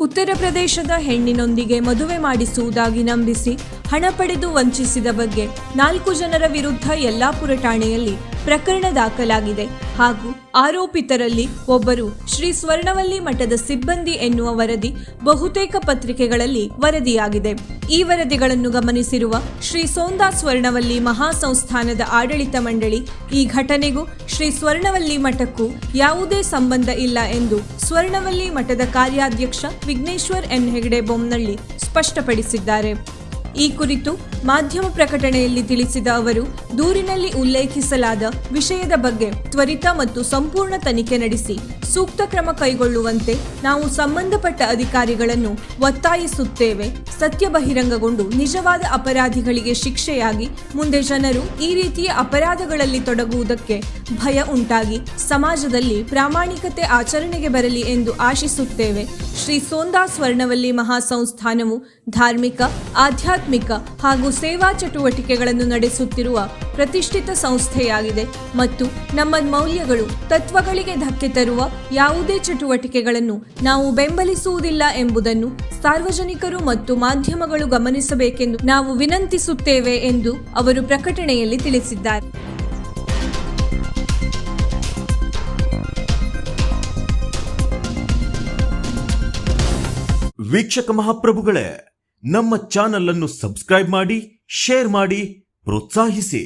ಉತ್ತರ ಪ್ರದೇಶದ ಹೆಣ್ಣಿನೊಂದಿಗೆ ಮದುವೆ ಮಾಡಿಸುವುದಾಗಿ ನಂಬಿಸಿ ಹಣ ಪಡೆದು ವಂಚಿಸಿದ ಬಗ್ಗೆ 4 ಜನರ ವಿರುದ್ಧ ಯಲ್ಲಾಪುರ ಠಾಣೆಯಲ್ಲಿ ಪ್ರಕರಣ ದಾಖಲಾಗಿದೆ ಹಾಗೂ ಆರೋಪಿತರಲ್ಲಿ ಒಬ್ಬರು ಶ್ರೀ ಸ್ವರ್ಣವಲ್ಲಿ ಮಠದ ಸಿಬ್ಬಂದಿ ಎನ್ನುವ ವರದಿ ಬಹುತೇಕ ಪತ್ರಿಕೆಗಳಲ್ಲಿ ವರದಿಯಾಗಿದೆ. ಈ ವರದಿಗಳನ್ನು ಗಮನಿಸಿರುವ ಶ್ರೀ ಸೋಂದಾ ಸ್ವರ್ಣವಲ್ಲಿ ಮಹಾಸಂಸ್ಥಾನದ ಆಡಳಿತ ಮಂಡಳಿ ಈ ಘಟನೆಗೂ ಶ್ರೀ ಸ್ವರ್ಣವಲ್ಲಿ ಮಠಕ್ಕೂ ಯಾವುದೇ ಸಂಬಂಧ ಇಲ್ಲ ಎಂದು ಸ್ವರ್ಣವಲ್ಲಿ ಮಠದ ಕಾರ್ಯಾಧ್ಯಕ್ಷ ವಿಘ್ನೇಶ್ವರ್ ಎನ್ ಹೆಗಡೆ ಬೊಮ್ಮನಳ್ಳಿ ಸ್ಪಷ್ಟಪಡಿಸಿದ್ದಾರೆ. ಈ ಕುರಿತು ಮಾಧ್ಯಮ ಪ್ರಕಟಣೆಯಲ್ಲಿ ತಿಳಿಸಿದ ಅವರು, ದೂರಿನಲ್ಲಿ ಉಲ್ಲೇಖಿಸಲಾದ ವಿಷಯದ ಬಗ್ಗೆ ತ್ವರಿತ ಮತ್ತು ಸಂಪೂರ್ಣ ತನಿಖೆ ನಡೆಸಿ ಸೂಕ್ತ ಕ್ರಮ ಕೈಗೊಳ್ಳುವಂತೆ ನಾವು ಸಂಬಂಧಪಟ್ಟ ಅಧಿಕಾರಿಗಳನ್ನು ಒತ್ತಾಯಿಸುತ್ತೇವೆ. ಸತ್ಯ ಬಹಿರಂಗಗೊಂಡು ನಿಜವಾದ ಅಪರಾಧಿಗಳಿಗೆ ಶಿಕ್ಷೆಯಾಗಿ ಮುಂದೆ ಜನರು ಈ ರೀತಿಯ ಅಪರಾಧಗಳಲ್ಲಿ ತೊಡಗುವುದಕ್ಕೆ ಭಯ ಉಂಟಾಗಿ ಸಮಾಜದಲ್ಲಿ ಪ್ರಾಮಾಣಿಕತೆ ಆಚರಣೆಗೆ ಬರಲಿ ಎಂದು ಆಶಿಸುತ್ತೇವೆ. ಶ್ರೀ ಸೋಂದಾ ಸ್ವರ್ಣವಲ್ಲಿ ಮಹಾಸಂಸ್ಥಾನವು ಧಾರ್ಮಿಕ, ಆಧ್ಯಾತ್ಮಿಕ ಹಾಗೂ ಸೇವಾ ಚಟುವಟಿಕೆಗಳನ್ನು ನಡೆಸುತ್ತಿರುವ ಪ್ರತಿಷ್ಠಿತ ಸಂಸ್ಥೆಯಾಗಿದೆ ಮತ್ತು ನಮ್ಮ ಮೌಲ್ಯಗಳು, ತತ್ವಗಳಿಗೆ ಧಕ್ಕೆ ತರುವ ಯಾವುದೇ ಚಟುವಟಿಕೆಗಳನ್ನು ನಾವು ಬೆಂಬಲಿಸುವುದಿಲ್ಲ ಎಂಬುದನ್ನು ಸಾರ್ವಜನಿಕರು ಮತ್ತು ಮಾಧ್ಯಮಗಳು ಗಮನಿಸಬೇಕೆಂದು ನಾವು ವಿನಂತಿಸುತ್ತೇವೆ ಎಂದು ಅವರು ಪ್ರಕಟಣೆಯಲ್ಲಿ ತಿಳಿಸಿದ್ದಾರೆ. ವೀಕ್ಷಕ ಮಹಾಪ್ರಭುಗಳೇ, ನಮ್ಮ ಚಾನಲ್ ಅನ್ನು ಸಬ್ಸ್ಕ್ರೈಬ್ ಮಾಡಿ, ಶೇರ್ ಮಾಡಿ, ಪ್ರೋತ್ಸಾಹಿಸಿ.